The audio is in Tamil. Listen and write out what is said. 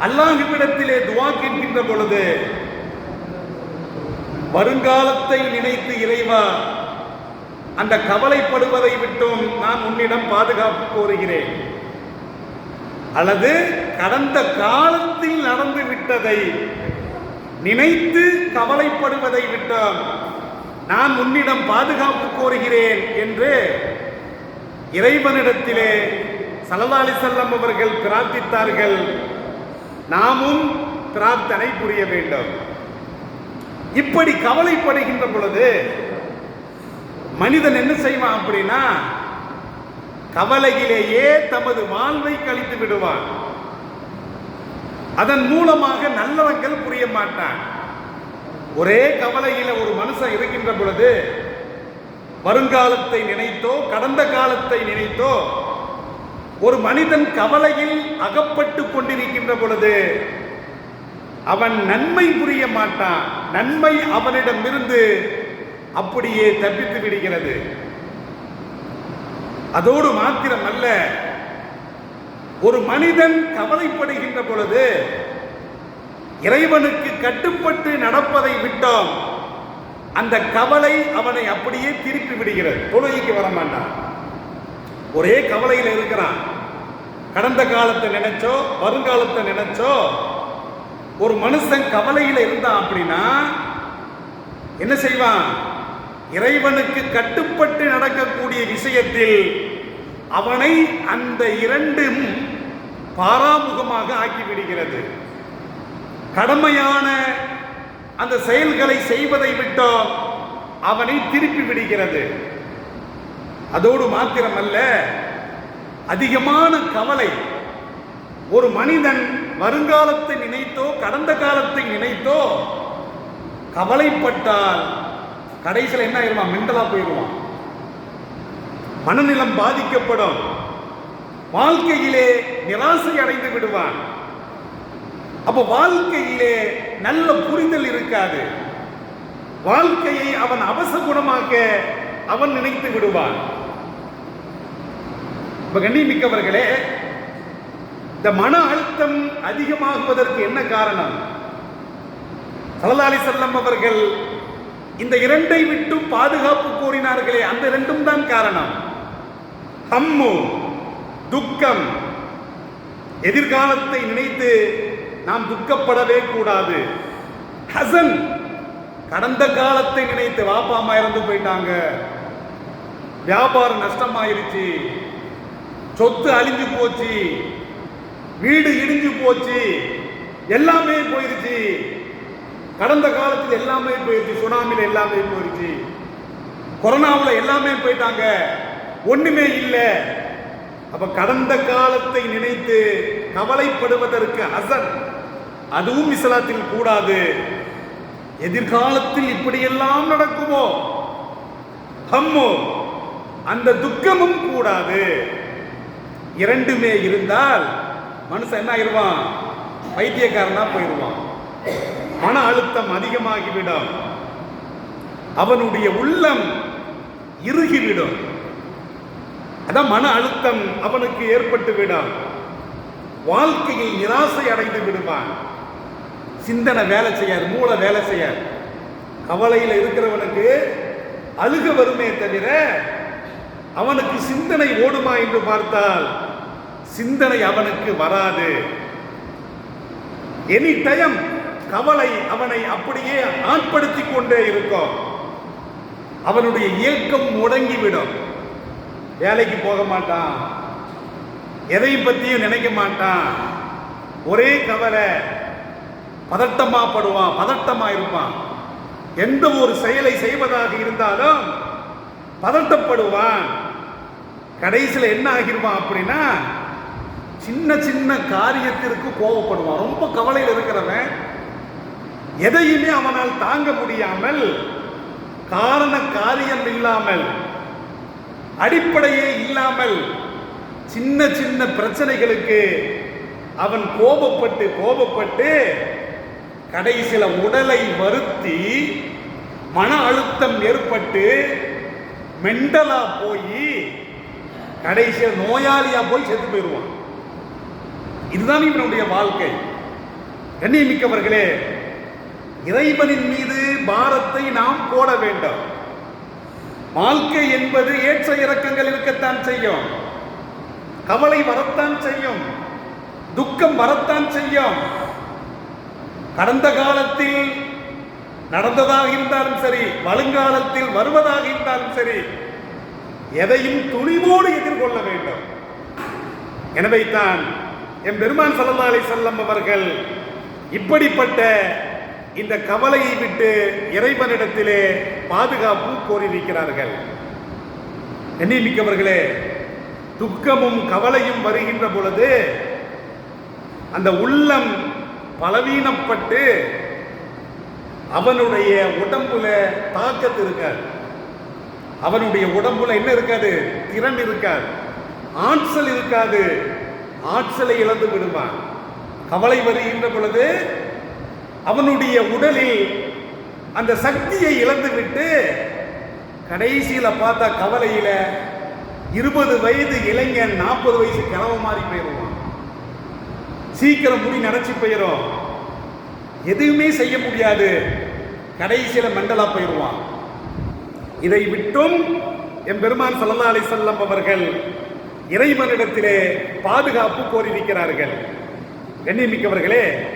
அல்லாஹ்விடத்திலே துஆ கேட்கின்ற பொழுது வருங்காலத்தை நினைத்து இறைவா அந்த கவலைப்படுவதை விட்டும் நான் உன்னிடம் பாதுகாப்பு கோருகிறேன், அல்லது கடந்த காலத்தில் நடந்து விட்டதை நினைத்து கவலைப்படுவதை விட்டும் நான் உன்னிடம் பாதுகாப்பு கோருகிறேன் என்று இறைவனிடத்திலே ஸல்லல்லாஹு அலைஹி வஸல்லம் அவர்கள் பிரார்த்தித்தார்கள். நாமும் பிரார்த்தனை புரிய வேண்டும். இப்படி கவலைப்படுகின்ற பொழுது மனிதன் என்ன செய்வான் அப்படின்னா, கவலையிலேயே தமது வாழ்வை கழித்து விடுவான். அதன் மூலமாக நல்லவங்கள் புரிய மாட்டான். ஒரே கவலையில ஒரு மனுஷன் இருக்கின்ற பொழுது வருங்காலத்தை நினைத்தோ கடந்த காலத்தை நினைத்தோ ஒரு மனிதன் கவலையில் அகப்பட்டு கொண்டிருக்கின்ற பொழுது அவன் நன்மை புரிய மாட்டான். நன்மை அவனிடமிருந்து அப்படியே தப்பித்து விடுகிறது. அதோடு மாத்திரமல்ல, ஒரு மனிதன் கவலைப்படுகின்ற பொழுது இறைவனுக்கு கட்டுப்பட்டு நடப்பதை விட்டோம், அந்த கவலை அவனை அப்படியே திருப்பி விடுகிறது. தொழுகைக்கு வர மாட்டான். ஒரே கவலையில் இருக்கிறான். கடந்த காலத்தை நினைச்சோ வருங்காலத்தை நினைச்சோ ஒரு மனுஷன் கவலையில் இருந்தான் அப்படின்னா என்ன செய்வான்? இறைவனுக்கு கட்டுப்பட்டு நடக்கக்கூடிய விஷயத்தில் அவனை அந்த இரண்டும் பாராமுகமாக ஆக்கிவிடுகிறது. கடமையான அந்த செயல்களை செய்வதை விட்டோ அவனை திருப்பி விடுகிறது. அதோடு மாத்திரமல்ல, அதிகமான கவலை ஒரு மனிதன் வருங்காலத்தை நினைத்தோ கடந்த காலத்தை நினைத்தோ கவலைப்பட்டால் கடைசியில் என்ன ஆயிடுவான்? மெண்டலா போயிடுவான். மனநிலம் பாதிக்கப்படும். வாழ்க்கையிலே நிராசை அடைந்து விடுவான். அப்போ வாழ்க்கையிலே நல்ல புரிதல் இருக்காது. வாழ்க்கையை அவன் அவசகுணமாக்க அவன் நினைத்து விடுவான். கண்ணியமிக்கவர்களே, இந்த மன அழுத்தம் அதிகமாகுவதற்கு என்ன காரணம்? ஸல்லல்லாஹு அலைஹி வஸல்லம் அவர்கள் இந்த இரண்டை விட்டு பாதுகாப்பு கோரினார்களே, அந்த இரண்டும் தான் காரணம். ஹம்மு, துக்கம். எதிர்காலத்தை நினைத்து நாம் துக்கப்படவே கூடாது. ஹசன், கடந்த காலத்தை நினைத்து வாப்பா அம்மா இறந்து போயிட்டாங்க, வியாபாரம் நஷ்டமாயிருச்சு, சொத்து அழிஞ்சு போச்சு, வீடு இடிஞ்சு போச்சு, எல்லாமே போயிருச்சு. கடந்த காலத்தில் எல்லாமே போயிருச்சு. சுனாமியில் எல்லாமே போயிருச்சு. கொரோனாவில் எல்லாமே போயிட்டாங்க, ஒண்ணுமே இல்லை. அப்ப கடந்த காலத்தை நினைத்து கவலைப்படுவதற்கு ஹசன், அதுவும் இஸ்லாத்தில் கூடாது. எதிர்காலத்தில் இப்படியெல்லாம் நடக்குமோ, ஹம்மு, அந்த துக்கமும் கூடாது. இரண்டுமே இருந்தால் மனுஷன் என்ன ஆயிடுவான்? பைத்தியக்காரனா போயிடுவான். மன அழுத்தம் அதிகமாகிவிடும். அவனுடைய உள்ளம் இறுகிவிடும். அதான் மன அழுத்தம் அவனுக்கு ஏற்பட்டுவிடும். வாழ்க்கையில் நிராசை அடைந்து விடுவான். சிந்தனை வேலை செய்யாது, மூளை வேலை செய்யாது. கவலையில் இருக்கிறவனுக்கு அழுக வருமே தவிர அவனுக்கு சிந்தனை ஓடுமா என்று பார்த்தால் சிந்தனை அவனுக்கு வராது. எனி டைம் கவலை அவனை அப்படியே ஆட்படுத்திக் கொண்டே இருக்கும். அவனுடைய இயக்கம் முடங்கிவிடும். வேலைக்கு போக மாட்டான், எதையும் பற்றியும் நினைக்க மாட்டான். ஒரே கவலை, பதட்டமாப்படுவான், பதட்டமா இருப்பான். எந்த ஒரு செயலை செய்வதாக இருந்தாலும் பதட்டப்படுவான். கடைசியில் என்ன ஆகிருவான் அப்படின்னா, சின்ன சின்ன காரியத்திற்கு கோபப்படுவான். ரொம்ப கவலையில் இருக்கிறவன் எதையுமே அவனால் தாங்க முடியாமல், காரண காரியம் இல்லாமல், அடிப்படையே இல்லாமல் சின்ன சின்ன பிரச்சனைகளுக்கு அவன் கோபப்பட்டு கடைசியில உடலை வருத்தி மன அழுத்தம் ஏற்பட்டு மெண்டலா போய் கடைசியில் நோயாளியா போய் செத்து போயிடுவான். இதுதான் இவனுடைய வாழ்க்கை. கண்ணியமிக்கவர்களே, இறைவனின் மீது பாரத்தை நாம் போட வேண்டும். வாழ்க்கை என்பது ஏற்ற இறக்கங்கள் இருக்கத்தான் செய்யும், கவலை வரத்தான் செய்யும், துக்கம் வரத்தான் செய்யும். கடந்த காலத்தில் நடந்ததாக இருந்தாலும் சரி, வருங்காலத்தில் வருவதாக இருந்தாலும் சரி, எதையும் துணிவோடு எதிர்கொள்ள வேண்டும். எனவே தான் எம் பெருமான் ஸல்லல்லாஹு அலைஹி வஸல்லம் அவர்கள் இப்படிப்பட்ட இந்த கவலையை விட்டு இறைவனிடத்திலே பாதுகாப்பு கோரியிருக்கிறார்கள். எண்ணிமிக்கவர்களே, துக்கமும் கவலையும் வருகின்ற பொழுது அந்த உள்ளம் பலவீனப்பட்டு அவனுடைய உடம்புல தாக்கத்து இருக்காது, அவனுடைய உடம்புல என்ன இருக்காது, திறன் இருக்காது, ஆற்றல் இருக்காது, ஆற்றலை இழந்து விடுவான். கவலை வருகின்ற பொழுது அவனுடைய உடலில் அந்த சக்தியை இழந்து விட்டு கடைசியில பார்த்தா கவலையில 20 வயது இளைஞன் 40 வயசு கிழவு மாறி போயிடுவான். சீக்கிரம் முடி நரைச்சி போயிடும், எதுவுமே செய்ய முடியாது, கடைசியில மண்டலா போயிடுவான். இதை விட்டும் எம் பெருமான் ஸல்லல்லாஹு அலைஹி வஸல்லம் அவர்கள் இறைவனிடத்திலே பாதுகாப்பு கோரியிருக்கிறார்கள். கண்ணியமிக்கவர்களே,